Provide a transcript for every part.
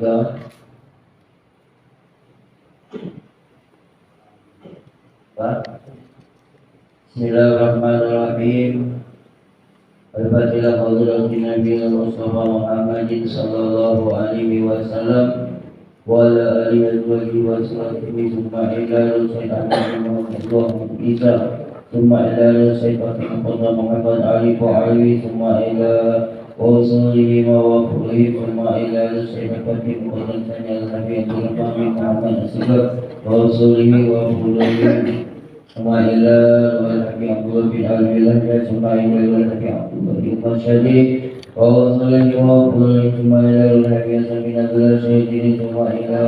Bismillahirrahmanirrahim. Al-Fatihah Hadratin Nabi Mustafa Muhammadin sallallahu alaihi wasallam wa ala alihi wa sahbihi summa ila rasulina Muhammad Isa summa ila sayyidina Muhammad Ali wa ali summa ila usulihi wa wafulihi summa ila sayyidina Nabi Muhammad Asghar wa usulihi wa wafulihi summa ila Nabi Abdullah bin Al-Billah summa ila Nabi Abdullah bin Masyadi wa usulihi wa wafulihi summa ila Nabi Sabin Abdullah Syahidi summa ila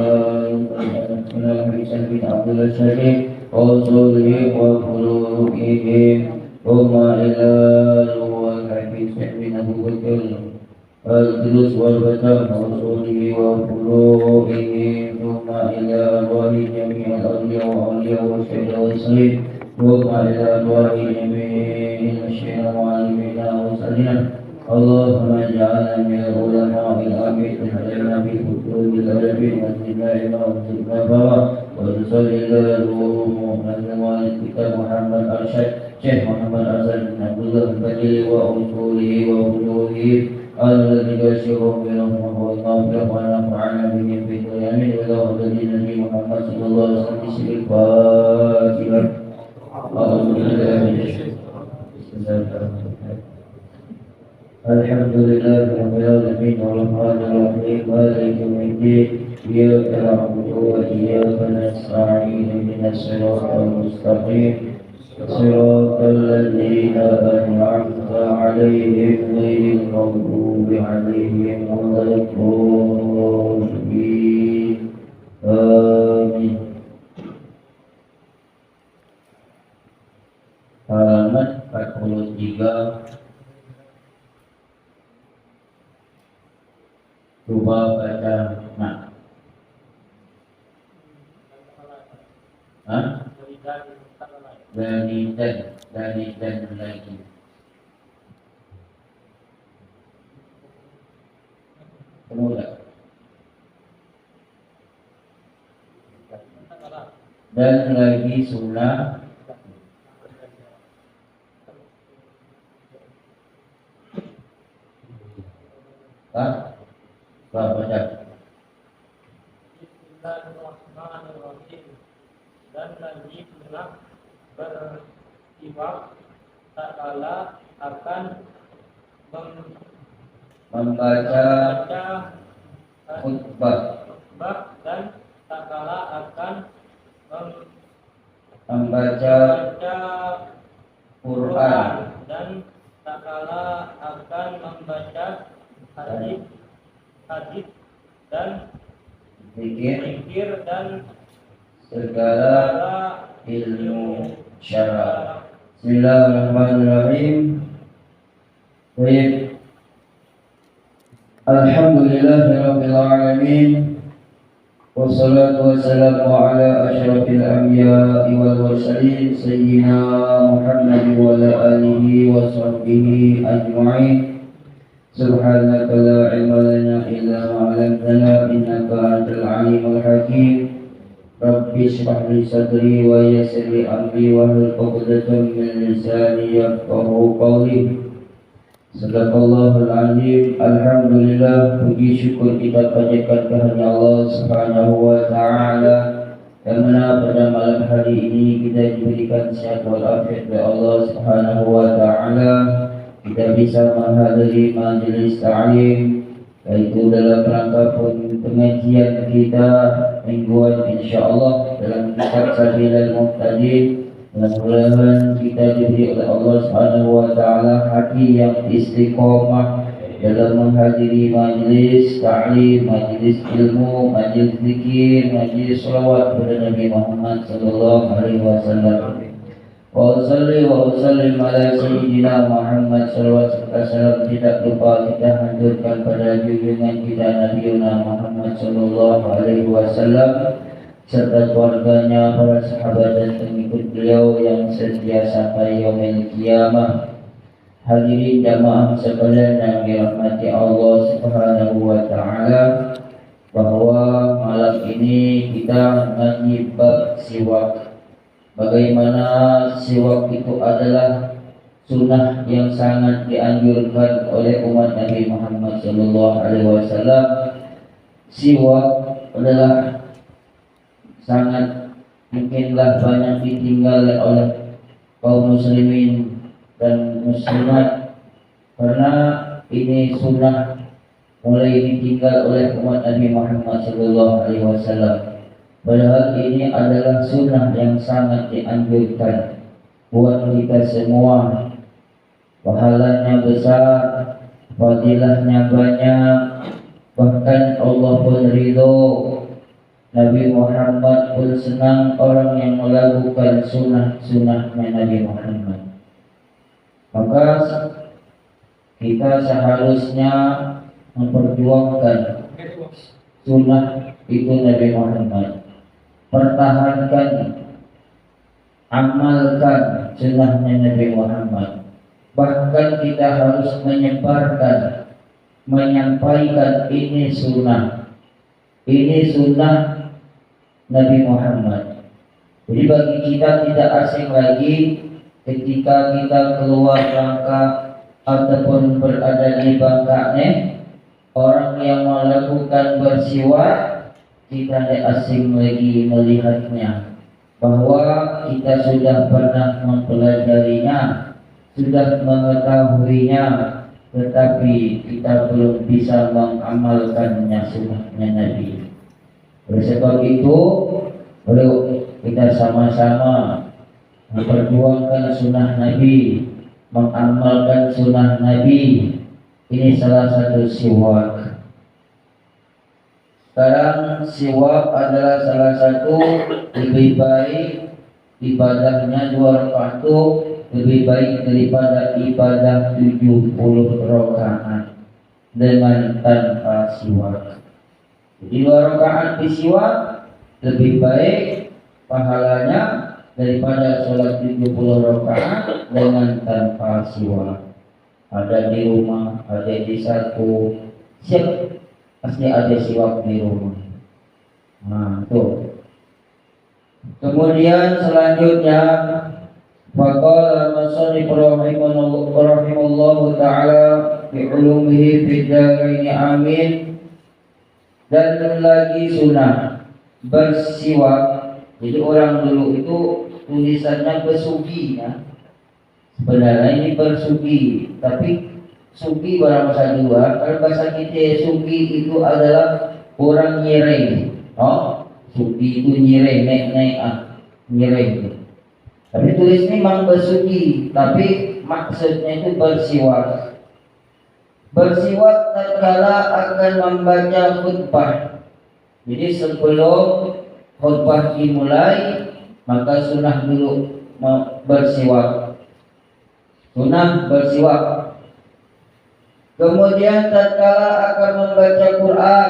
Nabi Sabin Abdullah Syahidi wa usulihi wa wafulihi summa ila Nabi Sabin Abu Bakar al-Durus wal-Batam wa usulihi wa wafulihi summa ila arwahi jami'al awliya wa awliya wa syahida wa salim wa ila arwahi jami'il masyayikh wa alimina wa salina Allahumma ja'alna min al-ulama al-amid hadana bi hududil adabi wa zidna wa zidna bawa wa sallallahu alaihi Muhammad Arsyad Syekh Muhammad Azhar bin Abdullah Badili wa usulihi wa uluhi الذي يشير بينهم وهو الغافر ونفعنا به في اليمين وله الذي نبي محمد صلى الله عليه وسلم بسم الفاتحة أعوذ بالله من الشيطان الرجيم الحمد لله رب العالمين الرحمن الرحيم مالك يوم الدين إياك نعبد وإياك نستعين اهدنا الصراط المستقيم صراط الذين أنعمت عليهم غير المغضوب عليهم ولا الضالين آمين. Halaman 43. Coba baca nak. Hah? Dari dan lagi. Kemudian dan lagi sunnah baca. Bismillahirrahmanirrahim. Dan lagi sunnah beristighfar tak kala akan membaca khutbah dan tak kala akan membaca Quran dan tak kala akan membaca hadis dan zikir dan segala ilmu syara. Bismillahirrahmanirrahim. Baik. Alhamdulillahirabbil alamin. Wassalatu wassalamu ala asyrafil anbiya'i wal mursalin sayyidina Muhammad wa ala alihi wa sahbihi ajma'in. Subhanaka la ilma lana illa ma 'allamtana innaka antal alimul hakim. Rabbi shrah li sadri wa yassir li amri wahlul 'uqdatam min lisani yafqahu qawli. Sadaqallahul azim. Alhamdulillah, puji syukur kita panjatkan kehadirat Allah Subhanahu wa taala, yang mana pada malam hari ini kita diberikan sehat walafiat oleh Allah Subhanahu wa taala. Kita bisa menghadiri majelis ta'lim, yaitu dalam rangka pengajian kita mingguan insyaallah dalam kitab Sabilal Muhtadin. Mudah-mudahan kita diberi oleh Allah Subhanahu wa taala hati yang istiqomah dalam menghadiri majlis ta'lim, majlis ilmu, majlis zikir, majlis selawat kepada Nabi Muhammad sallallahu alaihi wasallam. Wa salli wa sallim ala sayyidina Muhammad sallallahu alaihi wasallam. Tidak lupa kita hancurkan pada junjungan kita Nabi Muhammad sallallahu alaihi wasallam serta keluarganya, para sahabat dan pengikut beliau yang setia sampai yaumil qiyamah. Hadirin jamaah sekalian yang dirahmati Allah Subhanahu wa taala. bahwa malam ini kita ngaji bab siwak. Bagaimana siwak itu adalah sunnah yang sangat dianjurkan oleh umat Nabi Muhammad SAW. Siwak adalah sangat mungkinlah banyak ditinggal oleh kaum muslimin dan muslimat, karena ini sunnah mulai ditinggal oleh umat Nabi Muhammad SAW. Padahal ini adalah sunnah yang sangat dianjurkan buat kita semua. Pahalanya besar, fadilahnya banyak, bahkan Allah pun ridho, Nabi Muhammad pun senang orang yang melakukan sunnah-sunnahnya Nabi Muhammad. Maka kita seharusnya memperjuangkan sunnah itu Nabi Muhammad. Pertahankan, amalkan sunnahnya Nabi Muhammad. Bahkan kita harus menyebarkan, menyampaikan ini sunnah Nabi Muhammad. Jadi bagi kita tidak asing lagi ketika kita keluar rangka ataupun berada di bangkane, orang yang melakukan bersiwak, kita tidak asing lagi melihatnya, bahwa kita sudah pernah mempelajarinya, sudah mengetahuinya, tetapi kita belum bisa mengamalkannya sunnahnya Nabi. Oleh sebab itu, perlu kita sama-sama memperjuangkan sunnah Nabi, mengamalkan sunnah Nabi. Ini salah satu siwak. Sekarang siwak adalah salah satu lebih baik ibadahnya 2 rakaat itu lebih baik daripada ibadah 70 rakaat dengan tanpa siwak. Jadi 2 rakaat disiwak lebih baik pahalanya daripada sholat 70 rakaat dengan tanpa siwak. Ada di rumah, ada di satu, siap pasti ada siwak di rumah. Nah, tuh. Kemudian selanjutnya, faqala musannif rahimahullahu ta'ala bi ulumihi fid dharain amin. Dan lagi sunnah bersiwak. Jadi orang dulu itu tulisannya besugi ya. Sebenarnya ini bersugi, tapi sugi bahasa dua. Kalau bahasa kita sugi itu adalah orang nyireng. Oh, sugi itu nyireng, naik nyireng. Tapi tulisnya memang bersugi, tapi maksudnya itu bersiwak. Bersiwak tatkala akan membaca khutbah. Jadi sebelum khutbah dimulai, maka sunnah dulu bersiwak. Sunnah bersiwak. Kemudian tatkala akan membaca Quran,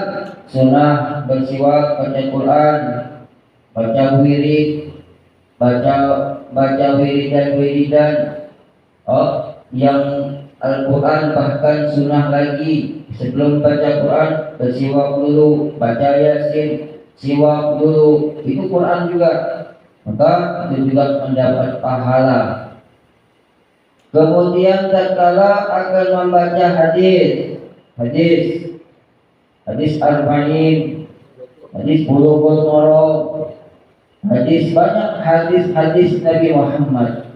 sunnah bersiwak, baca Quran, baca wirid, baca wiridan. Oh, yang Al-Quran bahkan sunnah lagi. Sebelum baca Quran bersiwak dulu, baca Yasin, siwak dulu. Itu Quran juga. Maka itu juga mendapat pahala. Kemudian tatkala akan membaca hadis arba'in, hadis bulughul maram, hadis banyak hadis Nabi Muhammad.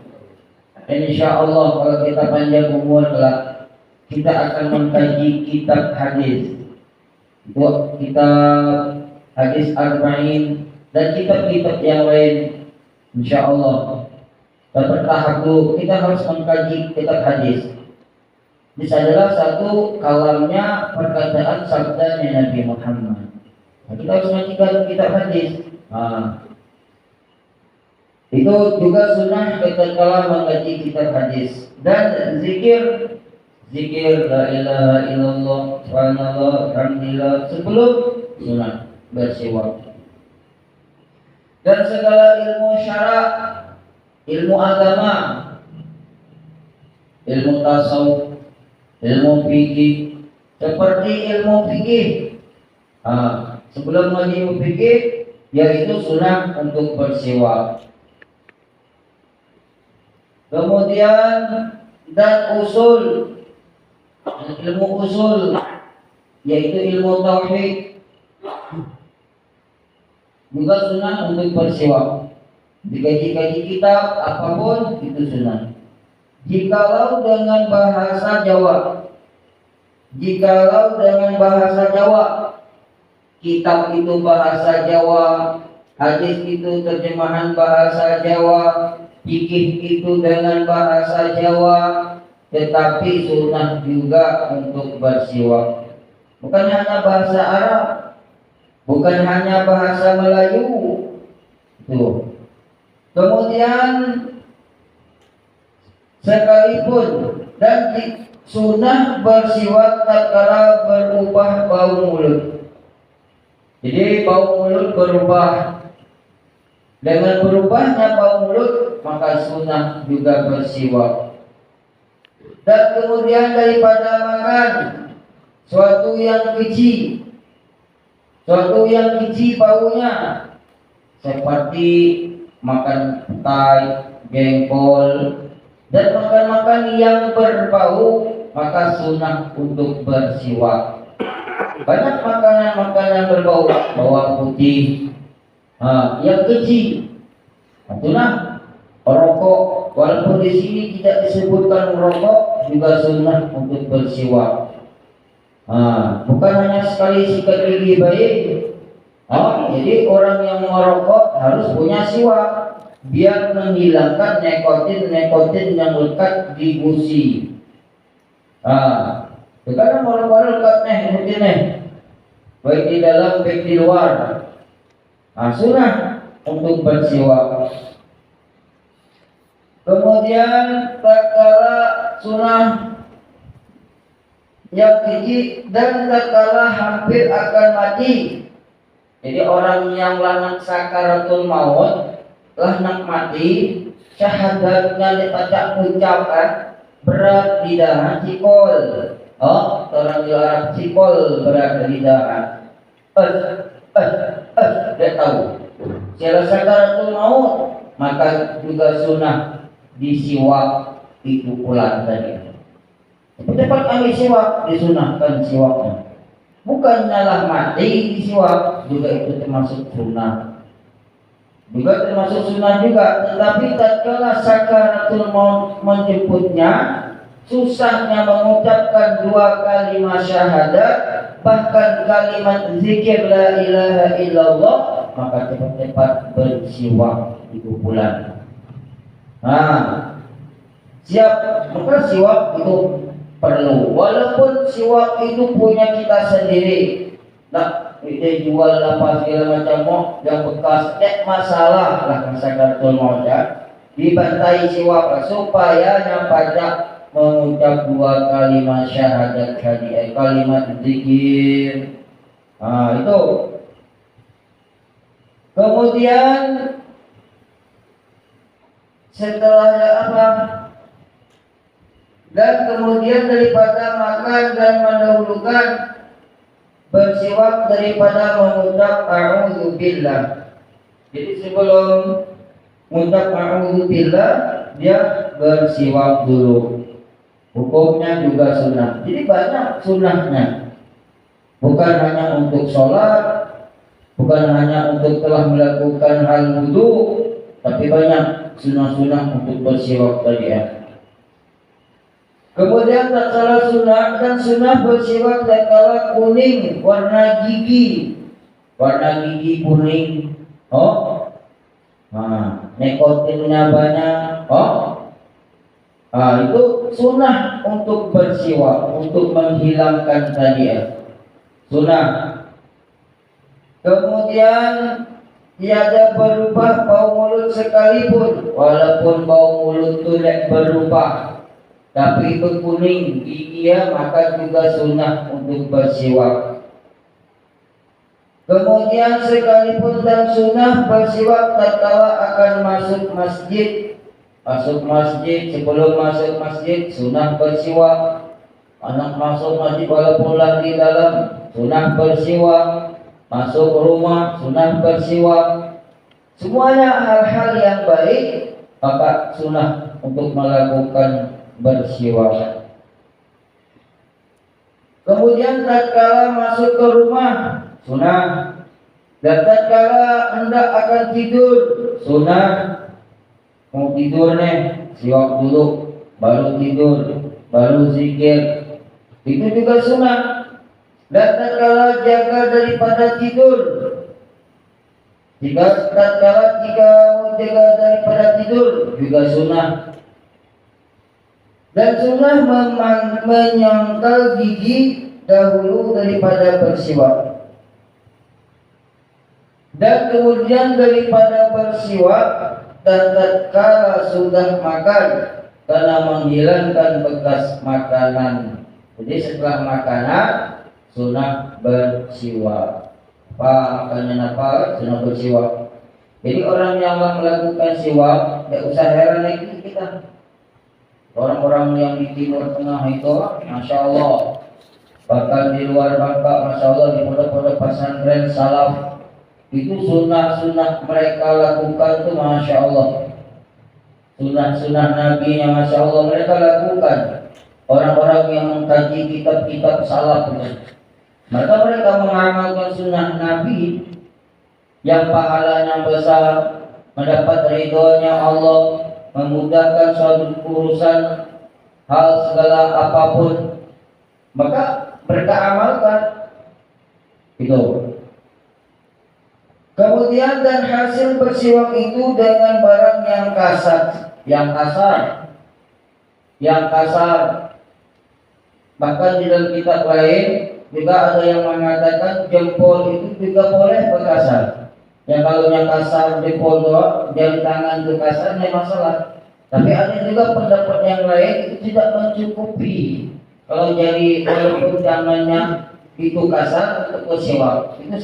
Insyaallah kalau kita panjang umur kelak, kita akan mengkaji kitab hadis. Itu kitab hadis arba'in dan kitab-kitab yang lain. Insyaallah. Dan bertahap dulu kita harus mengkaji kitab hadis. Ini adalah satu kalamnya perkataan sabdanya Nabi Muhammad. Nah, kita harus mengkaji kitab hadis. Itu juga sunnah ketika mengkaji kitab hadis. Dan zikir la ilaha illallah subhanallah alhamdulillah sebelum sunnah bersiwak. Dan segala ilmu syara', ilmu agama, ilmu tasawuf, ilmu fikih, seperti ilmu fikih, sebelum ngaji fikih, yaitu sunnah untuk bersiwak. Kemudian dan usul, ilmu usul, yaitu ilmu tauhid, juga sunnah untuk bersiwak. Dikaji-kaji kitab apapun itu sunnah. Jikalau dengan bahasa Jawa, kitab itu bahasa Jawa, hadis itu terjemahan bahasa Jawa, fikih itu dengan bahasa Jawa, tetapi sunnah juga untuk bersiwak. Bukan hanya bahasa Arab, bukan hanya bahasa Melayu. Tuh. Kemudian sekalipun dan sunnah bersiwak tatkala berubah bau mulut. Jadi bau mulut berubah. Dengan berubahnya bau mulut, maka sunnah juga bersiwak. Dan kemudian daripada makan suatu yang keji baunya, seperti makan petai, jengkol, dan makan-makan yang berbau, maka sunnah untuk bersiwak. Banyak makanan-makanan berbau, bawang putih, yang keji, itulah rokok. Walaupun di sini tidak disebutkan rokok, juga sunnah untuk bersiwak. Bukan hanya sekali sikat gigi baik. Jadi orang yang merokok harus punya siwak biar menghilangkan nikotin yang lekat di gusi. Sekarang merokok lekat nikotin baik di dalam baik di luar. Sunnah untuk bersiwak. Kemudian tatkala sunnah yang keji dan tatkala hampir akan mati. Jadi orang yang lanang sakaratul maut, nak mati, syahadatnya dibaca ucapan berat di dahan cikol. Orang di Arab cikol berat di dahan. Dia tahu. Secara sakaratul maut, maka juga sunnah disiwak itu ulang tadi. Cepat ambil siwak, disunahkan siwaknya. Bukannya lah mati disiwak, juga itu termasuk sunnah. Tetapi tatkala sakaratul maut menjemputnya, susahnya mengucapkan 2 kalimat syahadat, bahkan kalimat zikir la ilaha illallah, maka cepat-cepat bersiwak itu bulan. Siap, maka siwak itu perlu. Walaupun siwak itu punya kita sendiri, kita jual apa segala macam yang bekas, masalah lah sakaratul maut ya. Dibantai siwak supaya yang pajak mengucap 2 kalimat syahadat tadi, kalimat zikir. Itu. Kemudian setelahnya apa? Dan kemudian daripada makan dan mendahulukan bersiwak daripada mengucap a'udzubillah. Jadi sebelum mengucap a'udzubillah, dia bersiwak dulu. Hukumnya juga sunnah. Jadi banyak sunnahnya. Bukan hanya untuk sholat, bukan hanya untuk telah melakukan hal wudu, tapi banyak sunnah-sunnah untuk bersiwak tadi ya. Kemudian tatkala sunnah dan sunnah bersiwak tatkala kuning warna gigi kuning. Nikotinnya banyak. Itu sunnah untuk bersiwak, untuk menghilangkan tadi ya. Sunnah. Kemudian tiada berubah bau mulut sekalipun, walaupun bau mulut itu berubah, tapi berkuning gigi maka juga sunnah untuk bersiwak. Kemudian sekalipun dan sunnah bersiwak tatkala akan masuk masjid. Sebelum masuk masjid sunnah bersiwak. Anak masuk masjid walaupun di dalam sunnah bersiwak. masuk rumah sunnah bersiwak. Semuanya hal-hal yang baik, maka sunnah untuk melakukan bersiwak. Kemudian tatkala masuk ke rumah sunnah, dan tatkala hendak akan tidur sunnah. Mau tidur nih, siwak dulu, baru tidur, baru zikir, itu juga sunnah. Dan tatkala jaga daripada tidur, jika mau jaga daripada tidur juga sunnah. Dan sunnah menyangkal gigi dahulu daripada bersiwak. Dan kemudian daripada bersiwak dan tatkala sudah makan, karena menghilangkan bekas makanan. Jadi setelah makanan sunnah bersiwak. Makanya sunnah bersiwak. Jadi orang yang melakukan siwak tidak usah heran lagi kita. Orang-orang yang di Timur Tengah itu, masya Allah, bahkan di luar Bangka, masya Allah, di pondok-pondok pesantren salaf, itu sunnah-sunnah mereka lakukan itu masya Allah. Sunnah-sunnah Nabi yang masya Allah mereka lakukan. Orang-orang yang mengkaji kitab-kitab salaf, maka mereka mengamalkan sunnah Nabi yang pahalanya besar, mendapat ridhonya Allah, memudahkan suatu urusan hal segala apapun, maka mereka amalkan itu. Kemudian dan hasil bersiwak itu dengan barang yang kasar. Bahkan di dalam kitab lain juga ada yang mengatakan jempol itu juga boleh berkasar. Yang kalau yang kasar jempol doang, jari tangan itu kasar, tidak masalah. Tapi ada juga pendapat yang lain itu tidak mencukupi. Kalau jari walaupun tangannya itu kasar untuk bersiwak, itu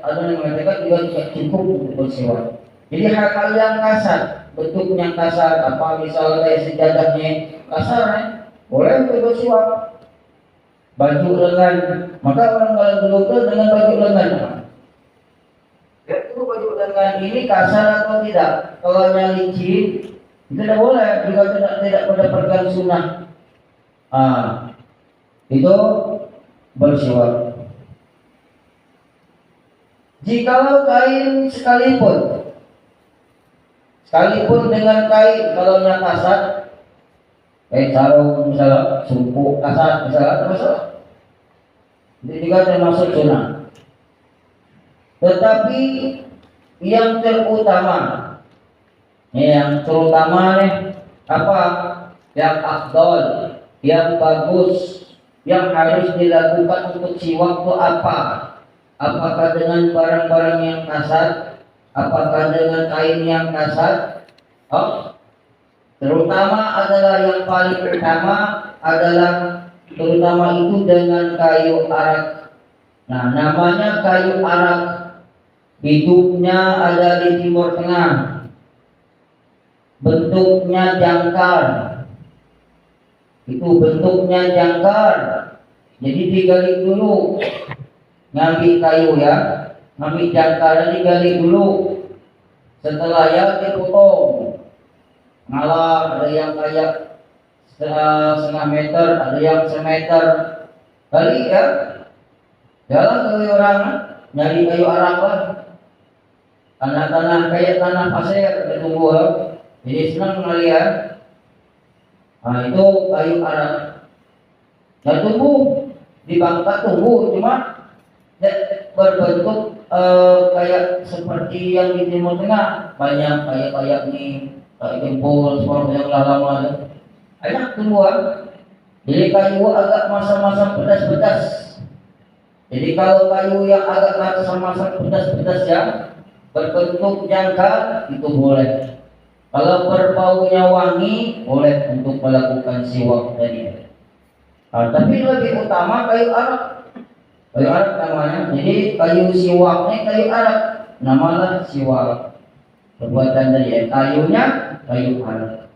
ada yang mengatakan juga tidak cukup untuk bersiwak. Jadi hal-hal yang kasar, bentuknya kasar, apa misalnya kayak sejadahnya kasar, boleh untuk bersiwak. Baju lengan, maka orang kalau dulu itu dengan baju lengan. Itu baju lengan ini kasar atau tidak? Kalau licin, itu tidak boleh jika tidak mendapatkan sunnah. Itu bersiwak. Jikalau kain sekalipun dengan kain kalau yang kasar, sarung misalnya, sumpuk kasar misalnya, termasuk. Itu juga termasuk sunnah. Tetapi yang terutama apa? Yang afdal, yang bagus, yang harus dilakukan untuk siwak itu apa? Apakah dengan barang-barang yang kasar? Apakah dengan kain yang kasar? Terutama adalah yang paling pertama adalah terutama itu dengan kayu arak. Nah, namanya kayu arak. Hidupnya ada di Timur Tengah. Bentuknya jangkar. Itu bentuknya jangkar. Jadi digali dulu. Ngambil kayu ya. Ngambil jangkarnya digali dulu. Setelah ya dipotong. Ngalah, ada yang kayak setengah meter, ada yang semeter. Kali ya, jalan ke orang nyari kayu arak lah. Tanah-tanah kayak tanah pasir bertumbuh. Jadi senang melihat. Itu kayu arak. Nah tumbuh di Bangka tumbuh, cuma berbentuk kayak seperti yang di Timur Tengah. Banyak kayak nih. Kayak jempol, seperti yang lama enak tumbuhan. Jadi kayu agak masa-masa pedas-pedas. Jadi kalau kayu yang agak masa-masa pedas-pedas ya, berbentuk jangkar, itu boleh. Kalau berbaunya wangi, boleh untuk melakukan siwak tadi. Tapi lebih utama kayu arak. Kayu arak namanya. Jadi kayu siwaknya kayu arak, namalah siwak. Perbuatan dari kayunya kayu arak.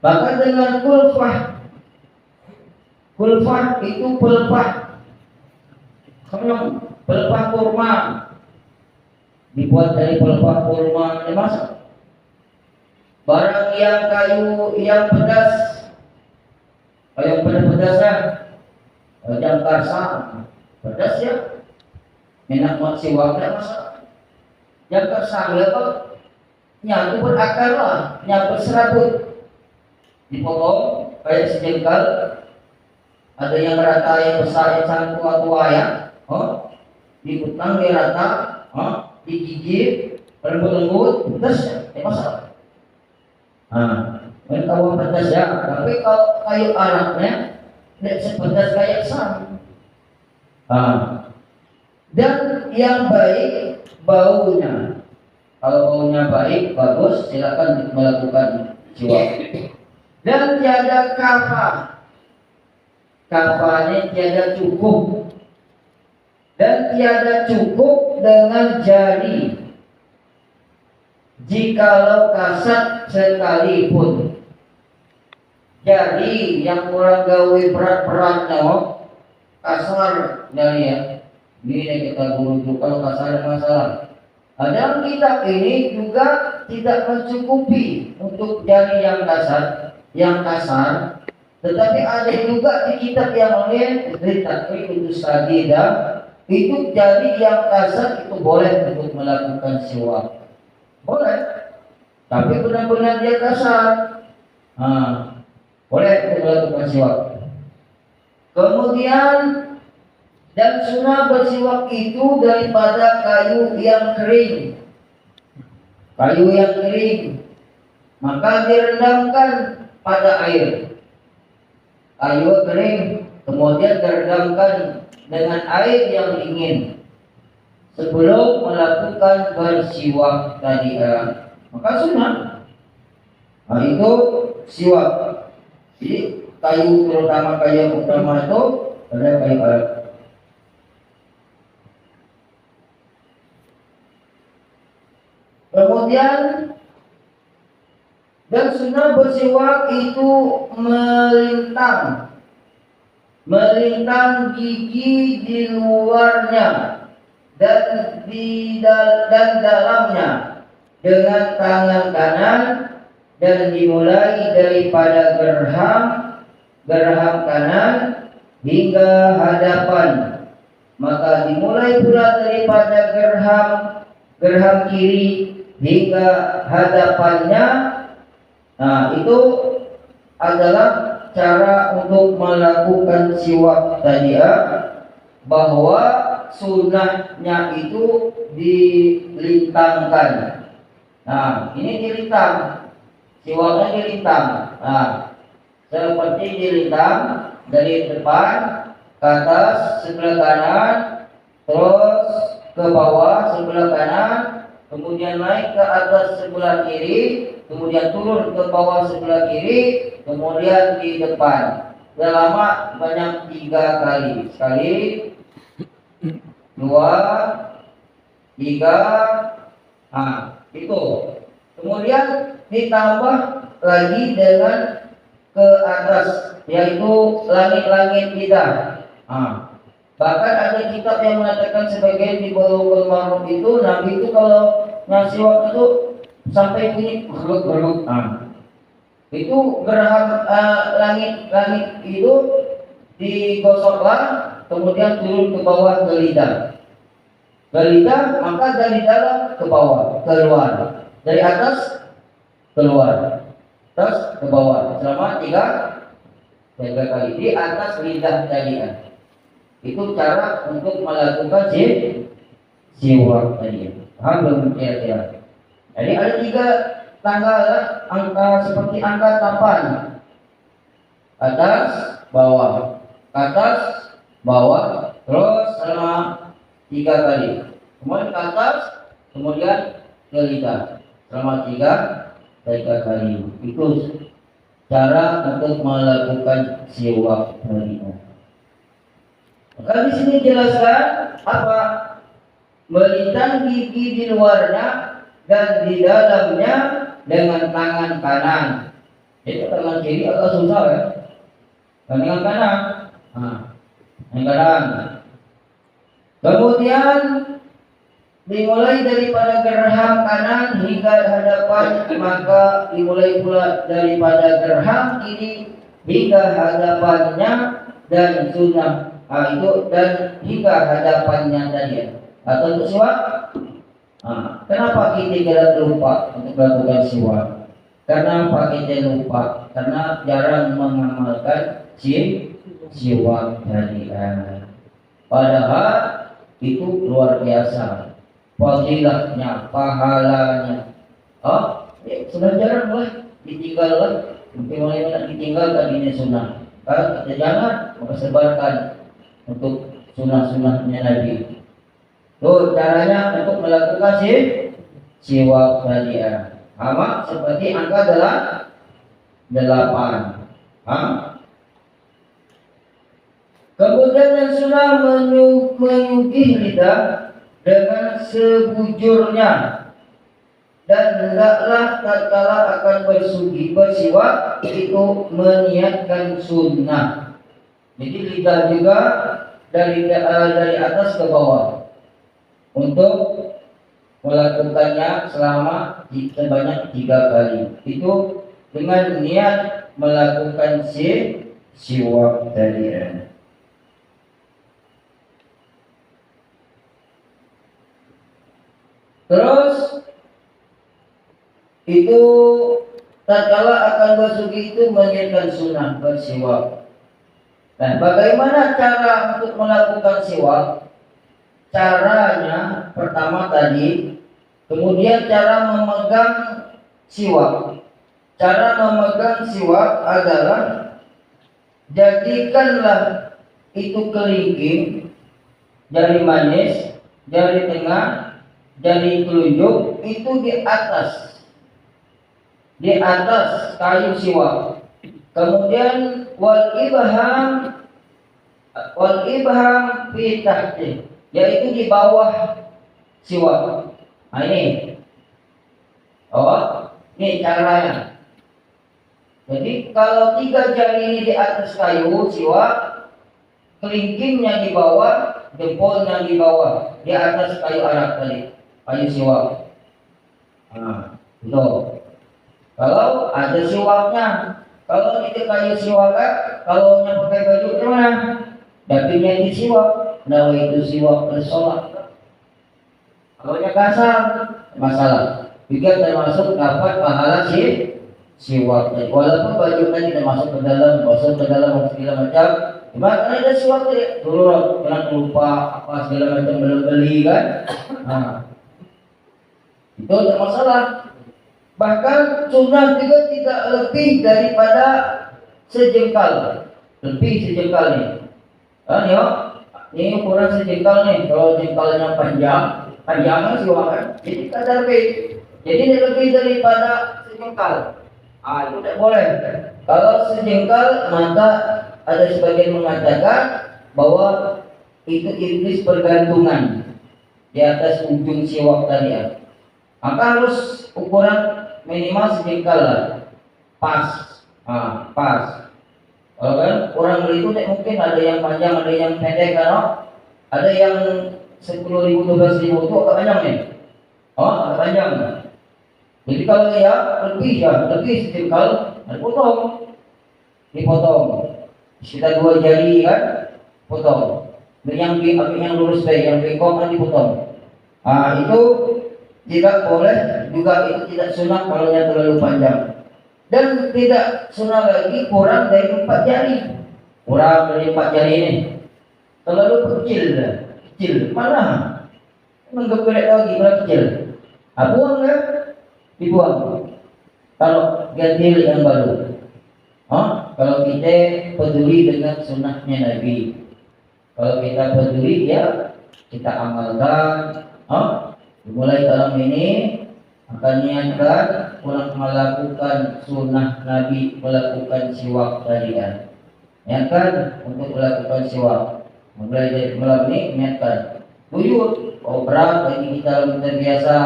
Bahkan dengan kulfah itu pelepah kurma. dibuat dari pelepah kurma dimasak. Barang yang kayu yang pedas, kayu pedas-pedasnya, jangkar sang pedas ya, enak buat siwaknya masak. Jangkar sang apa? Nyatu berakar lah, nyatu serabut, dipotong kayak sejengkal. Ada yang rata yang besar yang sangat tua-tua ya, diputang dia rata, digigit, lembut-lembut, pedas ya, masak. Tahu pedas ya, tapi kalau kayu araknya tidak sepedas kayak sang. Dan yang baik baunya. Kalau baunya baik, bagus, silakan melakukan siwak. Dan tiada kafanya tiada cukup. Dan tiada cukup dengan jari. Jikalau kasat sekalipun. Jadi yang kurang gawe berat-beratnya kasar dari ya. Ini kita guru kalau kasar masalah. Dalam kitab ini juga tidak mencukupi untuk jari yang kasar, tetapi ada juga di kitab yang lain ditakdir untuk sadida itu jari yang kasar itu boleh untuk melakukan siwak. Boleh, tapi benar-benar dia kasar. Boleh untuk melakukan siwak. Kemudian dan sunnah bersiwak itu daripada kayu yang kering. Kayu yang kering, maka direndamkan pada air. Kayu kering, kemudian direndamkan dengan air yang dingin sebelum melakukan bersiwak tadi. Maka sunnah. Itu siwak. Jadi kayu terutama kayu yang utama itu ada kayu arak. Kemudian dan sunnah bersiwak itu melintang gigi di luarnya dan dalamnya dengan tangan kanan dan dimulai daripada gerham kanan hingga hadapan. Maka dimulai pula daripada gerham kiri hingga hadapannya. Itu adalah cara untuk melakukan siwak tadi, bahwa sunnahnya itu dilintangkan. Ini dilintang, siwaknya dilintang. Seperti dilintang dari depan ke atas sebelah kanan, terus ke bawah sebelah kanan, kemudian naik ke atas sebelah kiri, kemudian turun ke bawah sebelah kiri, kemudian di depan. Selama banyak 3 kali. Sekali, 2, 3. Itu. Kemudian ditambah lagi dengan ke atas, yaitu langit-langit lidah. Bahkan ada kitab yang mengatakan sebagian di Bulughul Maram itu Nabi itu kalau ngasih waktu itu sampai bunyi geruk-geruk. Itu gerham langit itu digosoklah, kemudian turun ke bawah ke lidah. Ke lidah, maka dari dalam ke bawah, keluar. Dari atas keluar, terus ke bawah. Selama 3 kali di atas lidah tadi. Itu cara untuk melakukan siwak tadi. Paham belum kira-kira? Jadi ada 3 tanggal angka seperti angka 8. Atas, bawah, atas, bawah, terus selama 3 kali. Kemudian ke atas, kemudian ke lidah selama 3 kali. Itu cara untuk melakukan siwak tadi. Maka di sini jelaskan apa? Melintang gigi di luarnya dan di dalamnya dengan tangan kanan. Itu tangan kiri agak susah ya. Tangan kanan. Tangan kanan. Kemudian dimulai daripada gerham kanan hingga hadapan, maka dimulai pula daripada gerham kiri hingga hadapannya dan sunnah itu dan hingga hadapannya tadi atau untuk siwak. Kenapa kita tidak lupa untuk melakukan siwak? Kenapa kita lupa? Karena jarang mengamalkan siwak tadi. Padahal itu luar biasa fadilahnya, pahalanya. Sudah jarang lah ditinggal lah. Mungkin mana ditinggalkan ini sunnah. Kita jangan sebarkan untuk sunnah-sunnahnya Nabi. Tuh caranya untuk melakukan siwak tadi. Sama seperti angka 8. Kemudian yang sunnah menyugih lidah dengan sebujurnya, dan hendaklah tatkala akan bersiwak itu meniatkan sunnah. Jadi lidah juga dari atas ke bawah untuk melakukannya selama sebanyak 3 kali. Itu dengan niat melakukan siwak tadi. Terus itu tatkala akan bersuci itu meniatkan sunnah bersiwak. Nah, bagaimana cara untuk melakukan siwak? Caranya pertama tadi, kemudian cara memegang siwak. Cara memegang siwak adalah jadikanlah itu kelingking, jari manis, jari tengah, jari telunjuk itu di atas kayu siwak. Kemudian wal ibham fi tahti, yaitu di bawah siwak. Ini caranya. Jadi kalau 3 jari ini di atas kayu siwak, kelingkingnya di bawah, jempolnya di bawah, di atas kayu arak tadi, kayu siwak. Itu. Kalau ada siwaknya, kalau itu kayu siwak, kalau pakai baju gimana? Dagingnya di siwak, nah itu siwak bersolat. Kalau kasar, masalah. Juga termasuk dapat pahala siwak. Walaupun baju tadi termasuk ke dalam, masuk ke dalam segala macam. Cuma karena ada siwak tadi, dulu kena lupa apa segala macam belum beli kan. Itu tidak masalah. Bahkan sunnah juga tidak lebih daripada sejengkal. Lebih sejengkal nih. Ini ukuran sejengkal nih. Kalau jengkalnya panjang kan siwak kan. Jadi kadar B. Jadi ini lebih daripada sejengkal. Itu tidak boleh. Kalau sejengkal, maka ada sebagian mengatakan bahwa itu iblis bergantungan di atas ujung siwak tadi. Maka harus ukuran minimal sejengkal lah. Pas. Kalau kan orang berikut mungkin ada yang panjang, ada yang pendek kan. Ada yang 10.000, 12.000 itu agak panjang nih. Agak panjang. Jadi kalau lebih sejengkal, dipotong. Sekitar 2 jari kan, potong. Yang lurus baik, yang bengkok kan dipotong. Itu tidak boleh, juga itu tidak sunnah kalau yang terlalu panjang. Dan tidak sunnah lagi kurang dari 4 jari. Kurang dari 4 jari ini. Terlalu kecil. Mana? Menggepelek lagi, kurang kecil. Buang kan? Dibuang. Kalau ganti yang baru. Kalau kita peduli dengan sunnahnya Nabi. Kalau kita peduli ya kita amalkan. Mulai tahun ini akan niatkan melakukan sunnah Nabi, melakukan siwak tadi kan. Niatkan untuk melakukan siwak. Mulai dari malam ini niatkan. Buyut, berat bagi kita yang terbiasa.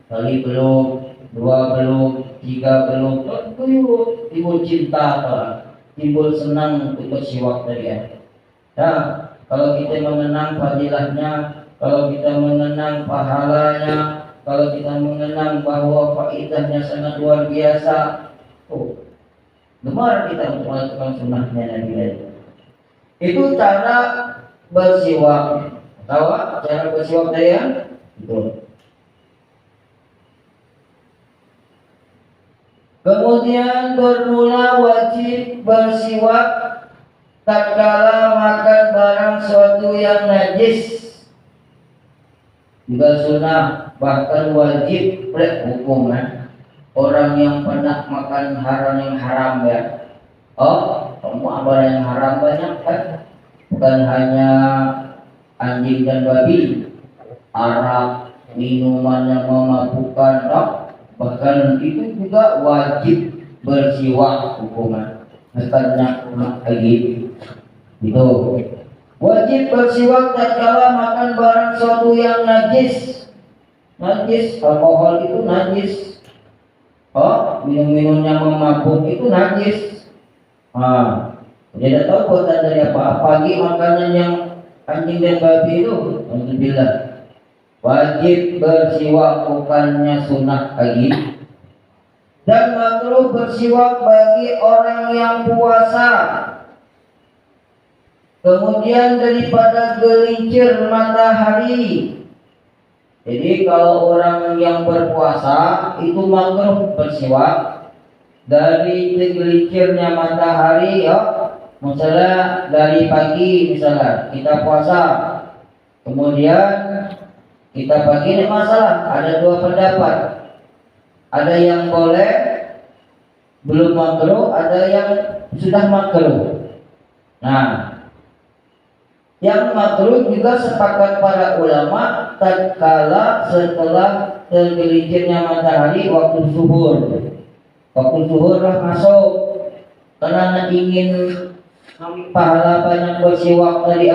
Kali belum, 2 belum, 3 belum. Buyut, timbul cinta timbul senang untuk bersiwak tadi ya. Nah, kalau kita mengenang fadilahnya, kalau kita mengenang pahalanya, kalau kita mengenang bahwa faedahnya sangat luar biasa, gemar kita untuk melakukan sunnahnya Nabi tadi. Itu cara bersiwak. Tahu cara bersiwak saya? Itu. Kemudian bermula wajib bersiwak tatkala makan barang suatu yang najis. Juga sunnah, bahkan wajib hukum orang yang pernah makan haram yang haram ya. Kamu apa yang haram banyak kan? Bukan hanya anjing dan babi, arak, minuman yang memabukkan, bahkan itu juga wajib bersiwak hukuman. Karena lagi itu wajib bersiwak tatkala makan barang suatu yang najis. Najis, alkohol itu najis. Minum-minum yang memabuk itu najis. Tidak tahu buatan dari apa. Apalagi makanan yang anjing dan babi itu, alhamdulillah. Wajib bersiwak, bukannya sunnah lagi. Dan makruh bersiwak bagi orang yang puasa. Kemudian daripada gelincir matahari. Jadi kalau orang yang berpuasa itu makruh bersiwak dari gelincirnya matahari, misalnya dari pagi, misalnya kita puasa, kemudian kita pagi, ini masalah, ada dua pendapat. Ada yang boleh belum makruh, ada yang sudah makruh. Nah, yang makruh juga sepakat para ulama tatkala setelah tergelincirnya matahari waktu zuhur. Waktu zuhur masuk, karena ingin pahala banyak bersiwak tadi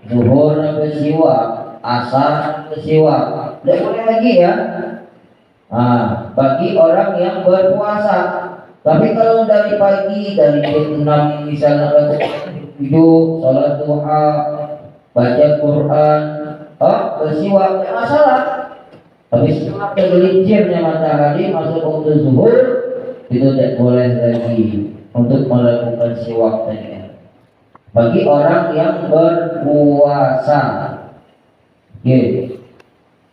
zuhur bersiwak, asar bersiwak. Tidak boleh lagi ya. Bagi orang yang berpuasa. Tapi kalau dari pagi, dari jam 6 misalnya salat duha, baca Quran, bersiwak, tidak masalah. Tapi setelah tergelincirnya matahari masuk waktu zuhur, itu tidak boleh lagi untuk melakukan siwak tadi. Bagi orang yang berpuasa,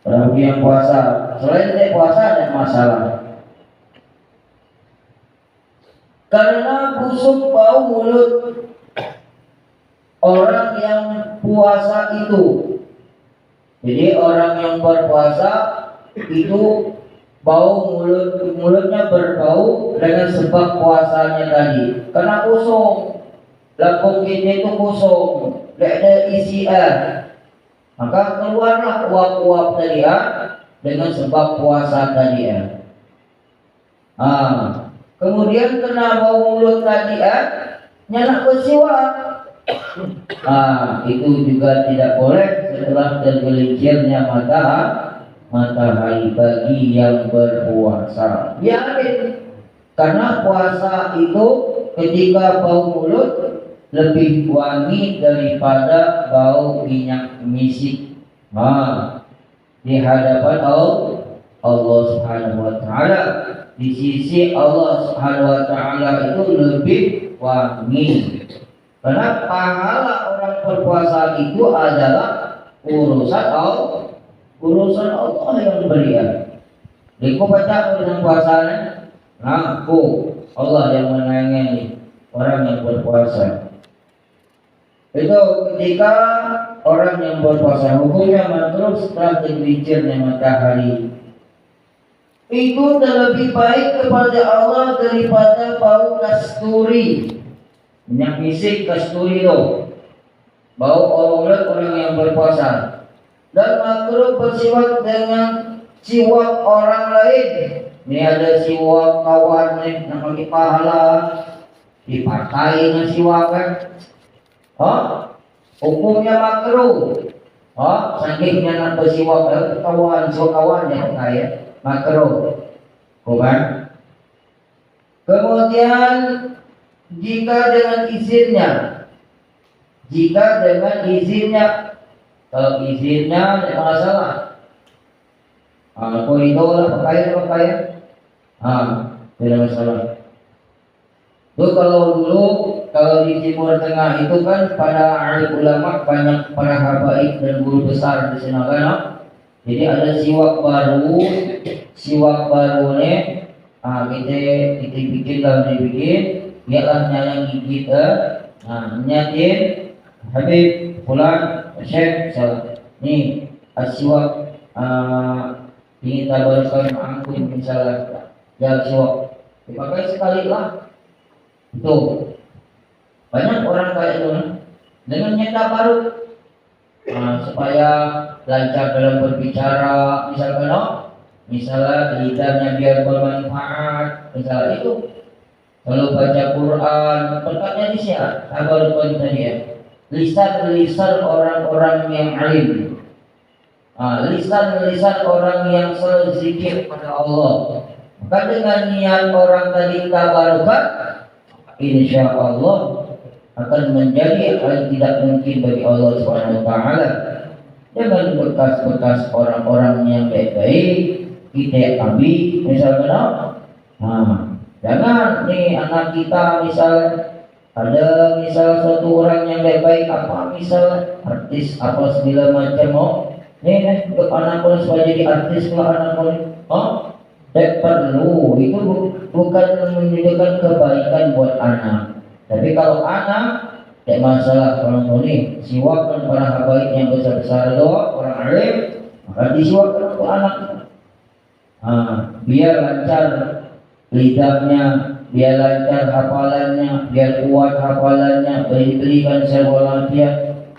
orang yang puasa, selain tidak puasa tidak masalah. Karena busuk bau mulut orang yang puasa itu. Jadi orang yang berpuasa itu bau mulutnya berbau dengan sebab puasanya tadi. Karena kosong, lambung kita itu kosong, tidak ada isian. Maka keluarlah uap-uap tadi dengan sebab puasa tadi kemudian kena bau mulut tadi nyala bersiwak. Itu juga tidak boleh setelah tergelincirnya matahari bagi yang berpuasa. Biarin, karena puasa itu ketika bau mulut lebih wangi daripada bau minyak misik di hadapan Allah Subhanahu wa taala. Di sisi Allah Subhanahu wa taala itu lebih wangi. Karena pahala orang berpuasa itu adalah urusan Allah yang berikan. Liku baca urusan puasanya, Allah yang menangani orang yang berpuasa. Itu ketika orang yang berpuasa, hukumnya makruh setelah tergelincirnya matahari. Itu lebih baik kepada Allah daripada bau kasturi. Minyak misik kasturi itu bau orang yang berpuasa. Dan makruh bersiwak dengan siwak orang lain. Ini ada siwak kawan yang bagi pahala, dipakai dengan siwak hukumnya makruh. Sakitnya nak bersiwak kawan yang kaya makruh. Kemudian jika dengan izinnya Kalau izinnya tidak masalah. Koridor pakaian, tidak masalah. Itu kalau di Timur Tengah itu kan pada alim ulama banyak para habaib dan guru besar di sana kan. Jadi ada siwak baru nih, kita bikin ialah nyala gigit, nyatin Habib Fulan Syekh salah. Nih siwak ingin tabarkan ampun misalnya, ya siwak dipakai sekali lah. Itu banyak orang kayak itu dengan nyata baru, supaya lancar dalam berbicara, misalnya lidahnya biar bermanfaat, misalnya itu. Kalau baca Quran, berkatnya di sini, tabarukun tadi ya. Lisan orang-orang yang alim, lisan orang yang selalu zikir pada Allah. Maka dengan niat orang tadi tabarukan, insya Allah akan menjadi hal tidak mungkin bagi Allah Subhanahu wa taala. Dengan bekas-bekas orang-orang yang baik-baik kita ambil misalnya, jangan nih anak kita ada suatu orang yang baik-baik misal artis segala macam nih anak pun supaya jadi artis anak pun tidak perlu, itu bukan menunjukkan kebaikan buat anak. Tapi kalau anak tidak masalah, kalau ini siwakkan para habaib yang besar-besar itu orang alim, maka disiwakkan untuk anak. Biar lancar lidahnya, biar lancar hafalannya, biar kuat hafalannya, berikan sebuah latihan.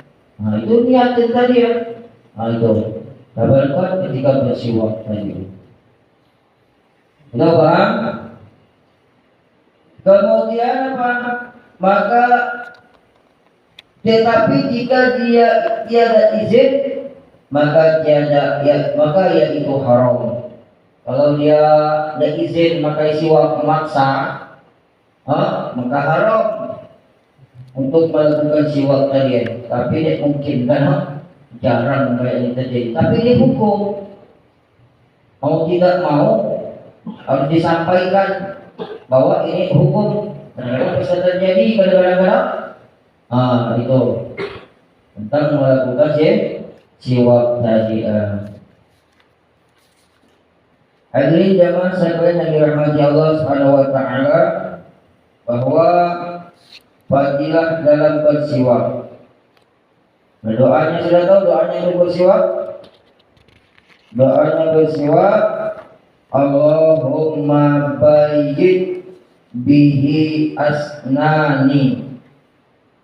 Itu niatin tadi ya. Itu kabarkan ketika bersiwak tadi. Kita paham? Kemudian apa? Maka tetapi jika dia tiada izin, maka ya itu haram. Kalau dia ada izin maka siwak memaksa, maka haram untuk melakukan siwak tadi. Tapi tidak mungkin kan, jarang kayak ini terjadi. Tapi ini hukum. Mau tidak mau harus disampaikan bahwa ini hukum. Kadang-kadang bisa terjadi, kadang-kadang itu tentang melakukan siwak tadi. Hadirin jamaah sekalian yang dirahmati Allah Subhanahu wa taala, bahwa fadilah dalam bersiwak. Doanya sudah tahu doanya untuk bersiwak? Doanya bersiwak, Allahumma bayyid bihi asnani.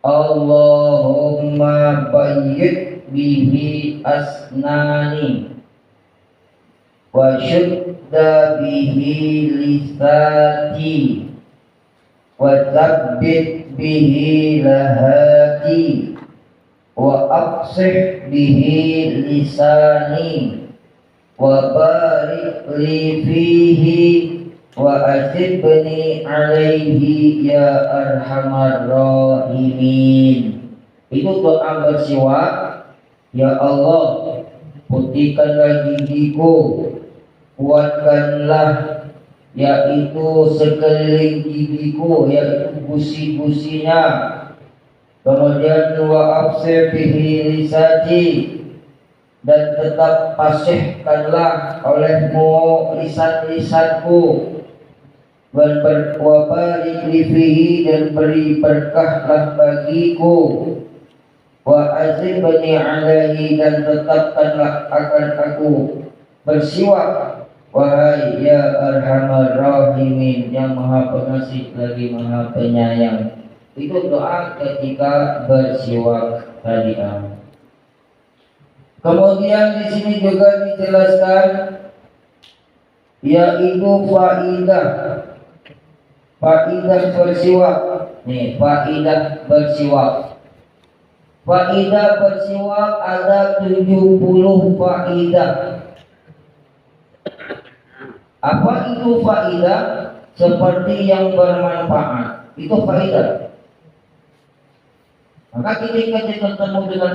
Allahumma bayyid bihi asnani wa syudda bihi lisati wa tsabbit bihi lahati wa aqsih bihi lisani wa barik li fihi wa asibni alaihi ya arhamar rahimin. Itu doa bersiwak. Ya Allah, putihkanlah gigiku, kuatkanlah yaitu sekeliling gigiku, yaitu gusi-gusinya. Kemudian wa absir bihi lisati, dan tetap pasihkanlah olehmu lisan-lisanku. Wabarik lifihi, dan beri berkahlah bagiku. Wa azibni alaihi, dan tetapkanlah akan aku bersiwak. Wahai ya arhamar rahimin, yang maha pengasih lagi maha penyayang. Itu doa ketika bersiwak tadi. Kemudian di sini juga dijelaskan yaitu faidah bersiwak. Nih, faidah bersiwak. Faidah bersiwak ada 70 faidah. Apa itu faidah? Seperti yang bermanfaat. Itu faidah. Maka ketika kita ketemu dengan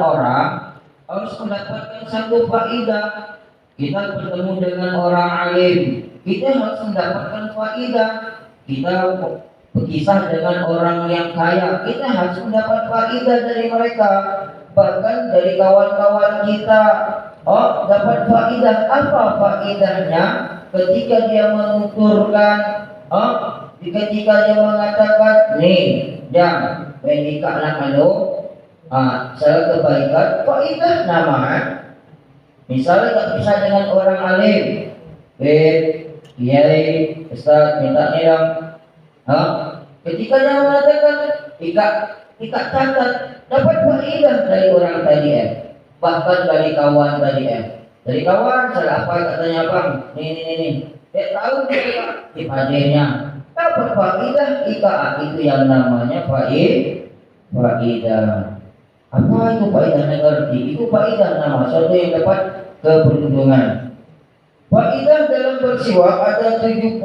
harus mendapatkan satu faidah. Kita bertemu dengan orang alim, kita harus mendapatkan faidah. Kita berkisah dengan orang yang kaya, kita harus mendapat faidah dari mereka. Bahkan dari kawan-kawan kita, dapat faidah. Apa faidahnya? Ketika dia menuturkan, ketika dia mengatakan, nih, jam menikah anak anu, salah kebaikan, faidah nama. Misalnya tak bisa dengan orang alim, kiai, ustaz minta nilang, ketika dia mengatakan, ikat catat, dapat faidah dari orang tadi, bahkan dari kawan tadi, dari kawan salah apa katanya bang, ini, tahu dia di padenya, dapat faidah, itu yang namanya faidah. Apa itu faidah ngerti? Itu faidah nama satu yang dapat keberuntungan. Faidah dalam bersiwak ada 70.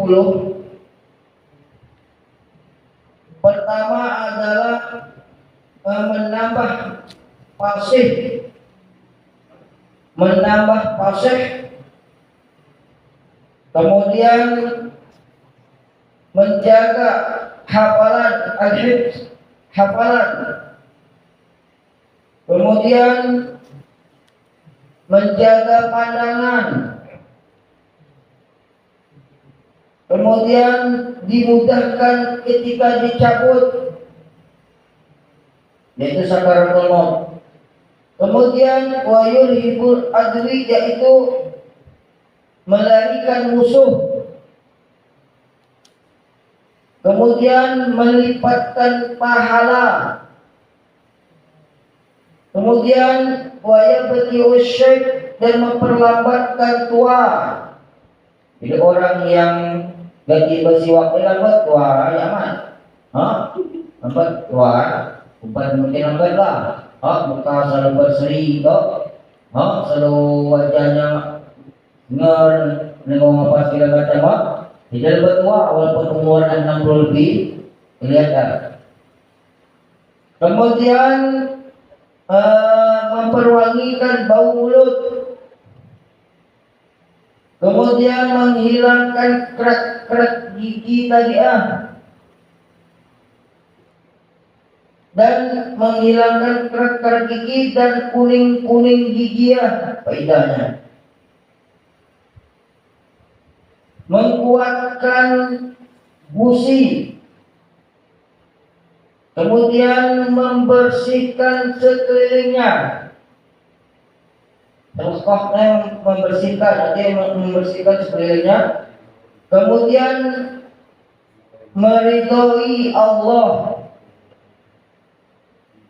Pertama adalah menambah fasih, kemudian menjaga hafalan al-hifz, hafalan, kemudian menjaga pandangan, kemudian dimudahkan ketika dicabut, yaitu sakaratul maut. Kemudian wa yulhibul adwi, yaitu melarikan musuh. Kemudian melipatkan pahala. Kemudian wa yabti'u syekh, dan memperlambatkan tua. Jadi orang yang gaji bersiwak lambat tua, ya man, lambat tua, bukan mungkin lambat lah. Muka selalu berseri, selalu wajahnya nengok apa segala macam, tidak bertua walaupun umur 60 lebih, kelihatan. Kemudian memperwangikan bau mulut, kemudian menghilangkan kerak-kerak gigi tadi, dan menghilangkan kerak-kerak gigi dan kuning-kuning gigi, faedahnya. Menguatkan gusi, kemudian membersihkan sekelilingnya. Terus membersihkan, artinya membersihkan sekelilingnya. Kemudian meridhoi Allah.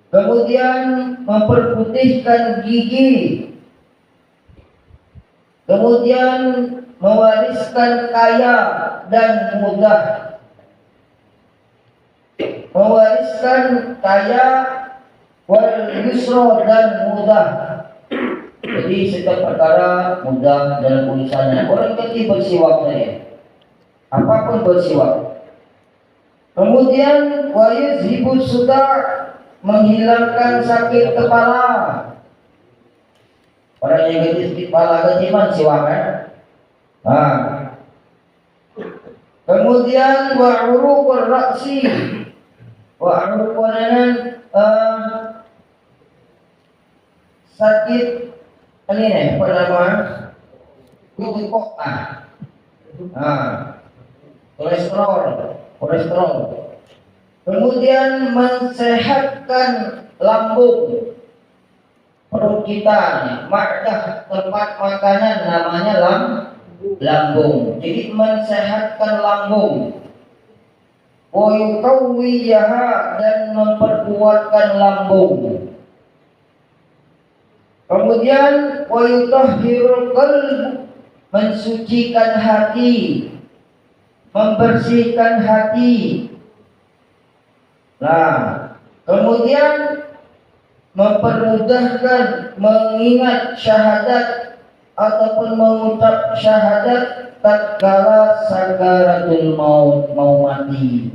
Kemudian memperputihkan gigi. Kemudian mewariskan kaya dan mudah. Mewariskan kaya wal yusra, dan mudah. Jadi setiap perkara mudah dalam urusannya. Orang kecil bersiwak saya, apapun bersiwak. Kemudian wa yuzhibus sudar, menghilangkan sakit kepala. Orang yang sakit kepala keciman siwak, kemudian wa uruqur ra'si, wa uruqanan sakit ini apa nama? Kutuk, kolesterol. Kemudian mensehatkan lambung, perut kita, madah, tempat makanan namanya lambung. Jadi mensehatkan lambung. Wa yuqawwiyaha, dan memperkuatkan lambung. Kemudian wa yutahhirul qalb, mensucikan hati, membersihkan hati. Kemudian mempermudahkan mengingat syahadat ataupun mengucap syahadat tatkala sakaratul maut, mau mati.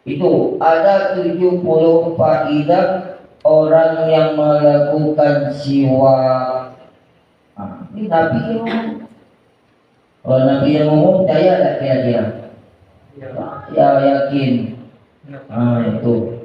Itu ada 70 faedah orang yang melakukan siwak. Ini Nabi yang ngomong. Kalau Nabi yang ngomong percaya tak kira-kira? Ya yakin. Itu.